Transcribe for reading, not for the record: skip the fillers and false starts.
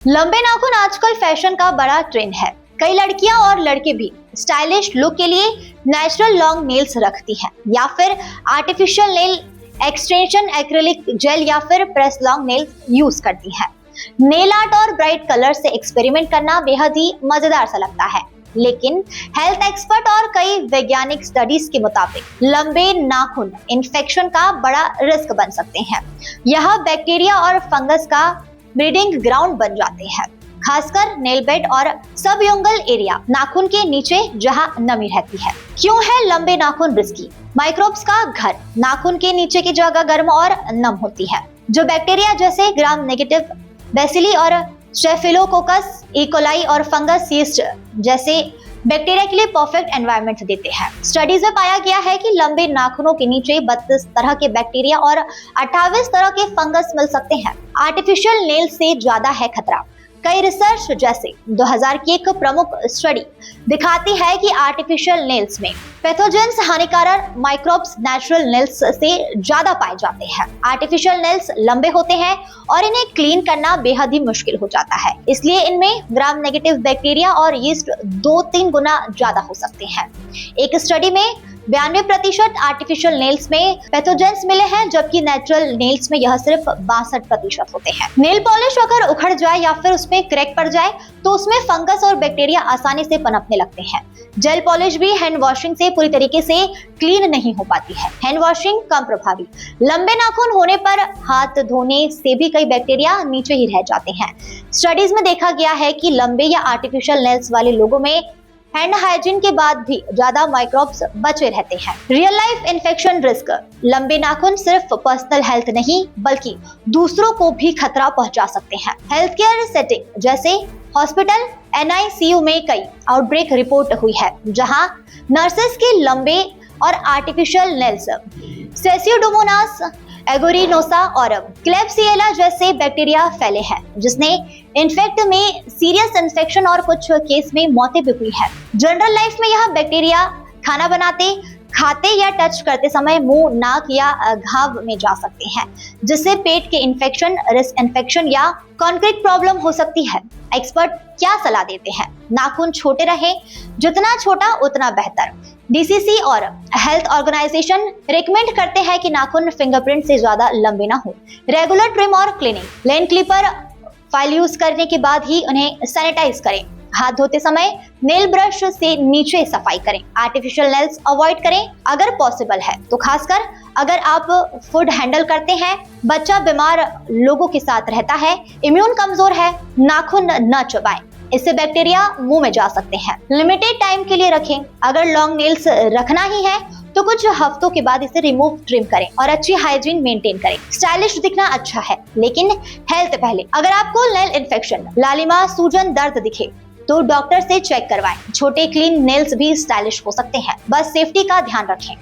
लंबे नाखून आजकल फैशन का बड़ा ट्रेंड है। कई लड़कियां और लड़के भी स्टाइलिश लुक के लिए नेचुरल लॉन्ग नेल्स रखती हैं या फिर artificial nail extension, acrylic gel या फिर प्रेस लॉन्ग नेल्स यूज करती हैं। नेल आर्ट और ब्राइट कलर से एक्सपेरिमेंट करना बेहद ही मजेदार सा लगता है, लेकिन हेल्थ एक्सपर्ट और कई वैज्ञानिक स्टडीज के मुताबिक लंबे नाखून इन्फेक्शन का बड़ा रिस्क बन सकते हैं। यह बैक्टीरिया और फंगस का ब्रीडिंग ग्राउंड बन जाते हैं, खासकर नेल बेड और सबयूंगल एरिया, नाखून के नीचे जहां नमी रहती है। क्यों है लंबे नाखून रिस्की? माइक्रोब्स का घर। नाखून के नीचे की जगह गर्म और नम होती है, जो बैक्टीरिया जैसे ग्राम नेगेटिव बैसिली और स्टेफिलोकोकस इकोलाई और फंगस यीस्ट जैसे बैक्टीरिया के लिए परफेक्ट एनवायरनमेंट देते हैं। स्टडीज में पाया गया है कि लंबे नाखूनों के नीचे 32 तरह के बैक्टीरिया और 28 तरह के फंगस मिल सकते हैं। आर्टिफिशियल नेल से ज्यादा है खतरा। कई रिसर्च जैसे 2000 की एक प्रमुख स्टडी दिखाती है कि आर्टिफिशियल नेल्स में पैथोजेंस हानिकारक माइक्रोब्स नेचुरल नेल्स से ज्यादा पाए जाते हैं। आर्टिफिशियल नेल्स लंबे होते हैं और इन्हें क्लीन करना बेहद ही मुश्किल हो जाता है, इसलिए इनमें ग्राम नेगेटिव बैक्टीरिया और यीस्ट 2-3 गुना ज्यादा हो सकते हैं। एक स्टडी में 92% आर्टिफिशियल नेल्स में पैथोजेंस मिले हैं, जबकि नेचुरल नेल्स में यह सिर्फ 62% होते हैं। नेल पॉलिश अगर उखड़ जाए या फिर उसमें क्रैक पड़ जाए तो उसमें फंगस और बैक्टीरिया आसानी से पनपने लगते हैं। जेल पॉलिश भी हैंड वॉशिंग से पूरी तरीके से क्लीन नहीं हो पाती है। हैंड वॉशिंग कम प्रभावी। लंबे नाखून होने पर हाथ धोने से भी कई बैक्टीरिया नीचे ही रह जाते हैं। स्टडीज में देखा गया है कि लंबे या आर्टिफिशियल नेल्स वाले लोगों में हैंड हाइजीन के बाद भी ज्यादा माइक्रोब्स बचे रहते हैं। Real life infection risk. लंबे नाखून सिर्फ पर्सनल हेल्थ नहीं बल्कि दूसरों को भी खतरा पहुंचा सकते हैं। हेल्थ केयर सेटिंग जैसे हॉस्पिटल, NICU में कई आउटब्रेक रिपोर्ट हुई है, जहां नर्सेस के लंबे और आर्टिफिशियल नेल्स सेसियोडोमोनास, एगोरिनोसा और क्लेब्सिएला जैसे बैक्टीरिया फैले हैं, जिसने इन्फेक्ट में सीरियस इन्फेक्शन और कुछ केस में मौतें भी हुई है। जनरल लाइफ में यह बैक्टीरिया खाना बनाते, खाते या टच करते समय मुंह, नाक या घाव में जा सकते हैं, जिससे पेट के इन्फेक्शन, रिस्क इन्फेक्शन या कॉन्क्रीट प्रॉब्लम हो सकती है। एक्सपर्ट क्या सलाह देते हैं? नाखून छोटे रहे, जितना छोटा उतना बेहतर। DCC और हेल्थ ऑर्गेनाइजेशन रिकमेंड करते हैं कि नाखून फिंगरप्रिंट से ज्यादा लंबे ना हो। रेगुलर ट्रिम और क्लीनिंग। लेन क्लिपर फाइल यूज करने के बाद ही उन्हें सैनिटाइज करें। हाथ धोते समय नेल ब्रश से नीचे सफाई करें। आर्टिफिशियल नेल्स अवॉइड करें अगर पॉसिबल है तो, खासकर अगर आप फूड हैंडल करते हैं, बच्चा बीमार लोगों के साथ रहता है, इम्यून कमजोर है, नाखून न चबाएं, इससे बैक्टीरिया मुंह में जा सकते हैं। लिमिटेड टाइम के लिए रखें। अगर लॉन्ग नेल्स रखना ही है तो कुछ हफ्तों के बाद इसे रिमूव, ट्रिम करें और अच्छी हाइजीन मेंटेन करें। स्टाइलिश दिखना अच्छा है, लेकिन हेल्थ पहले। अगर आपको नेल इन्फेक्शन, लालिमा, सूजन, दर्द दिखे तो डॉक्टर से चेक करवाएं। छोटे क्लीन नेल्स भी स्टाइलिश हो सकते हैं, बस सेफ्टी का ध्यान रखें।